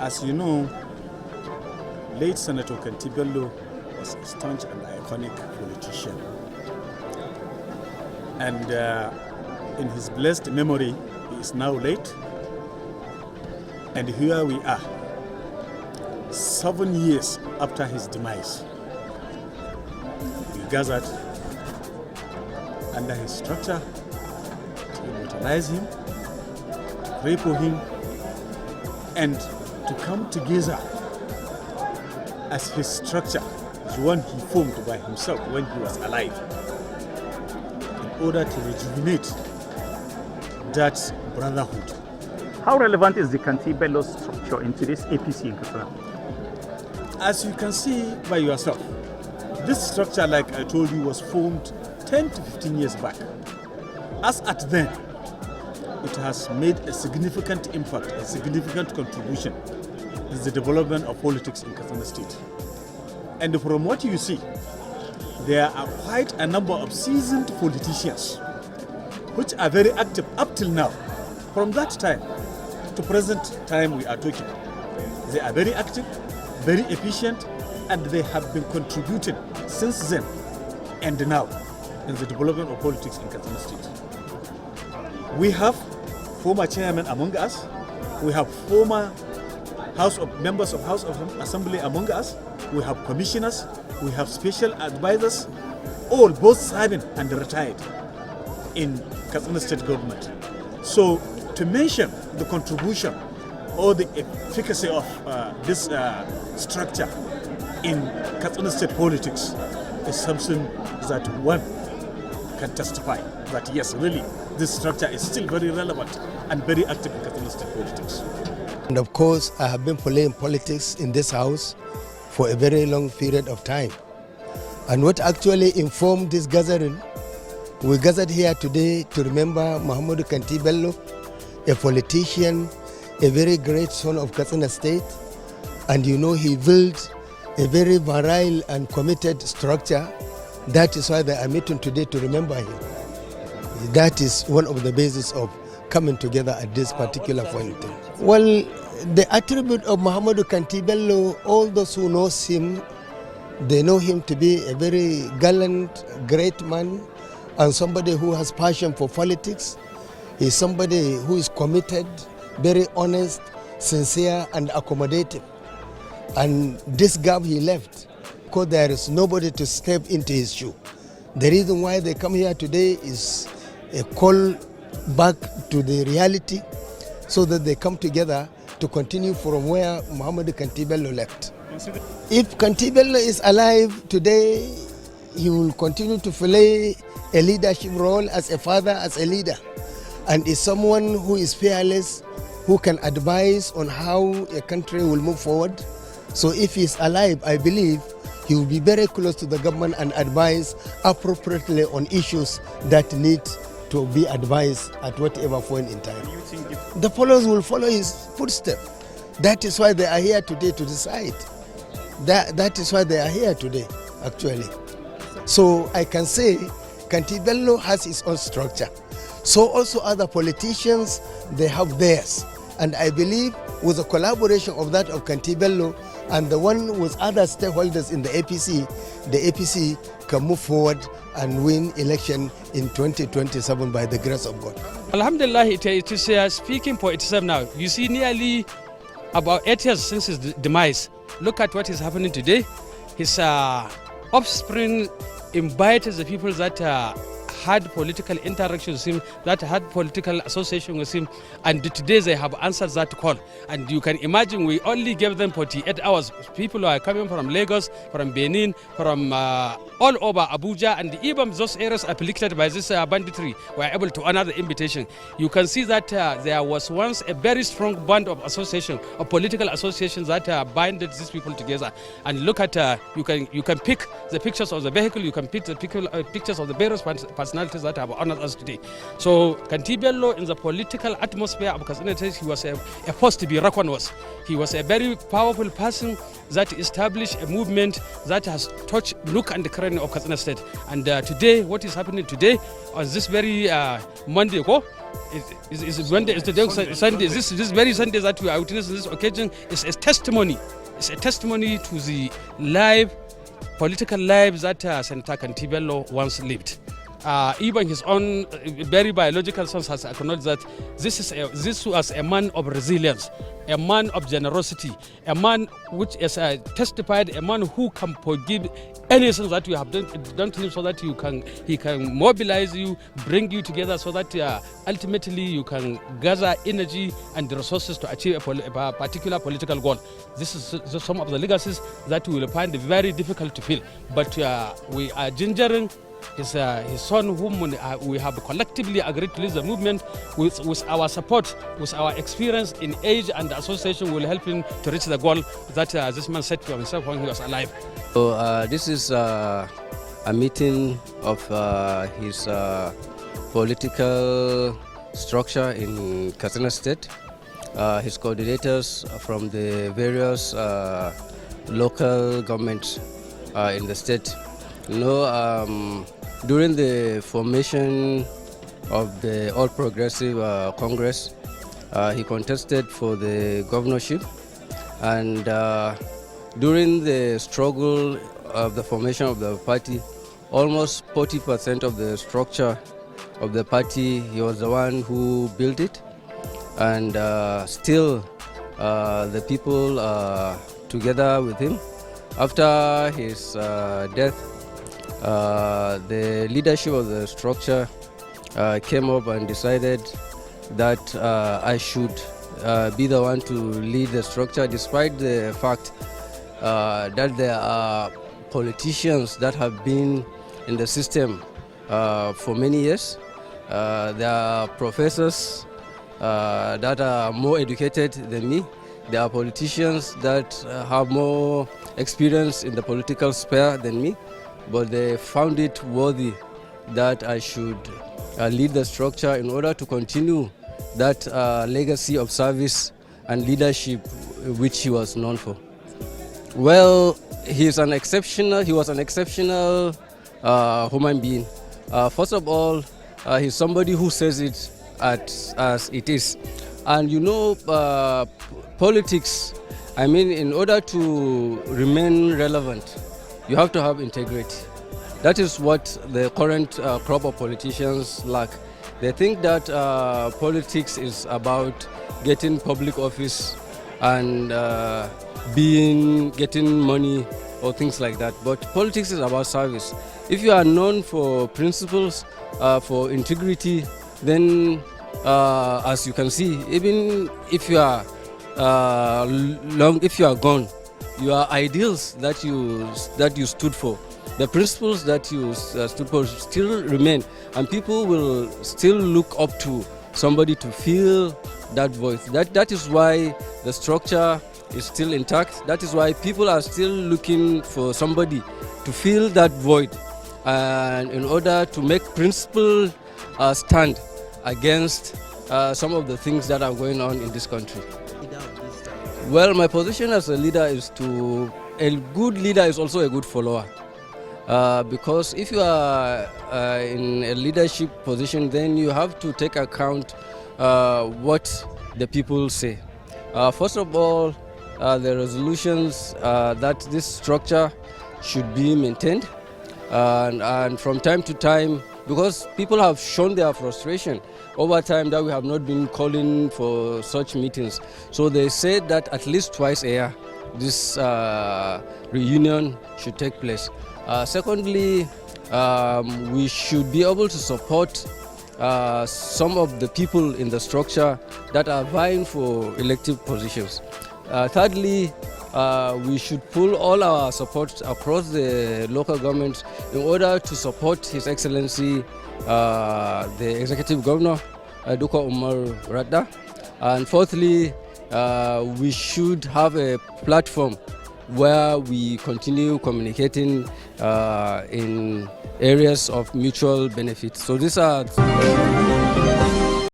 As you know, late Senator Kanti-Bello was a staunch and iconic politician. And in his blessed memory, he is now late. And here we are, 7 years after his demise. We gathered under his structure to immortalize him, to pray for him, and to come together as his structure, the one he formed by himself when he was alive, in order to rejuvenate that brotherhood. How relevant is the Kanti-Bello structure into this APC in Katsina? As you can see by yourself, this structure, like I told you, was formed 10 to 15 years back. As at then, it has made a significant impact, a significant contribution in the development of politics in Katsina State. And from what you see, there are quite a number of seasoned politicians which are very active up till now. From that time to present time we are talking, they are very active, very efficient, and they have been contributing since then and now in the development of politics in Katsina State. We have former chairmen among us, we have former members of House of Assembly among us, we have commissioners, we have special advisors, all both serving and retired in Katsina State government. So to mention the contribution or the efficacy of this structure in Katsina State politics is something that one can testify that yes, really, this structure is still very relevant and very active in Katsina State politics. And of course, I have been playing politics in this house for a very long period of time. And what actually informed this gathering, we gathered here today to remember Muhammadu Kanti-Bello, a politician, a very great son of Katsina State. And you know, he built a very virile and committed structure. That is why they are meeting today to remember him. That is one of the bases of coming together at this particular point. Well, the attribute of Muhammadu Kanti-Bello, all those who know him, they know him to be a very gallant, great man, and somebody who has passion for politics. He's somebody who is committed, very honest, sincere, and accommodative. And this gap he left, because there is nobody to step into his shoe. The reason why they come here today is a call back to the reality, so that they come together to continue from where Muhammadu Kanti-Bello left. If Kanti-Bello is alive today, he will continue to play a leadership role as a father, as a leader, and is someone who is fearless, who can advise on how a country will move forward. So if he is alive, I believe he will be very close to the government and advise appropriately on issues that need to be advised at whatever point in time. The followers will follow his footsteps. That is why they are here today to decide. That is why they are here today, actually. So I can say Kanti-Bello has his own structure. So also other politicians, they have theirs. And I believe with the collaboration of that of Kanti-Bello and the one with other stakeholders in the APC can move forward and win election in 2027 by the grace of God. Alhamdulillah, it is speaking for itself now. You see, nearly about 8 years since his demise. Look at what is happening today. His offspring invited the people that had political interaction with him, that had political association with him, and today they have answered that call. And you can imagine we only gave them 48 hours. People are coming from Lagos, from Benin, from all over Abuja, and even those areas afflicted by this banditry were able to honor the invitation. You can see that there was once a very strong band of association, of political associations that binded these people together. And look at, you can pick the pictures of the vehicle, you can pick the pictures of the various personalities that have honored us today. So Kanti-Bello, in the political atmosphere of Katsina State, he was a force to be reckoned with. He was a very powerful person that established a movement that has touched nook and cranny of Katsina State. And today, what is happening today, on this very Monday, It's Monday, it's the Sunday. This very Sunday that we are witnessing this occasion is a testimony. It's a testimony to the political lives that Senator Kanti-Bello once lived. Even his own very biological sons has acknowledged that this was a man of resilience, a man of generosity, a man which is testified, a man who can forgive anything that you have done to him, so that he can mobilize you, bring you together, so that ultimately you can gather energy and resources to achieve a particular political goal. This is some of the legacies that we will find very difficult to fill, but we are gingering his son, whom we have collectively agreed to lead the movement. With our support, with our experience in age and association, will help him to reach the goal that this man set for himself when he was alive. So this is a meeting of his political structure in Katsina State. His coordinators from the various local governments in the state. During the formation of the All Progressive Congress, he contested for the governorship, and during the struggle of the formation of the party, almost 40% of the structure of the party, he was the one who built it, and still the people together with him. After his death, the leadership of the structure came up and decided that I should be the one to lead the structure, despite the fact that there are politicians that have been in the system for many years. There are professors that are more educated than me. There are politicians that have more experience in the political sphere than me, but they found it worthy that I should lead the structure in order to continue that legacy of service and leadership which he was known for. Well, he was an exceptional human being. First of all, he's somebody who says it as it is. And politics, I mean, in order to remain relevant, you have to have integrity. That is what the current crop of politicians lack. They think that politics is about getting public office and getting money or things like that. But politics is about service. If you are known for principles, for integrity, then as you can see, even if you are if you are gone, your ideals that you stood for, the principles that you stood for still remain, and people will still look up to somebody to fill that void. That is why the structure is still intact. That is why people are still looking for somebody to fill that void, and in order to make principle stand against some of the things that are going on in this country. Well, my position as a leader is a good leader is also a good follower. Because if you are in a leadership position, then you have to take account what the people say. First of all, the resolutions that this structure should be maintained, and from time to time, because people have shown their frustration over time that we have not been calling for such meetings. So they said that at least twice a year this reunion should take place. Secondly, we should be able to support some of the people in the structure that are vying for elective positions. Thirdly, we should pull all our support across the local governments in order to support His Excellency the Executive Governor, Duka Umar Radda. And fourthly, we should have a platform where we continue communicating in areas of mutual benefit. So these are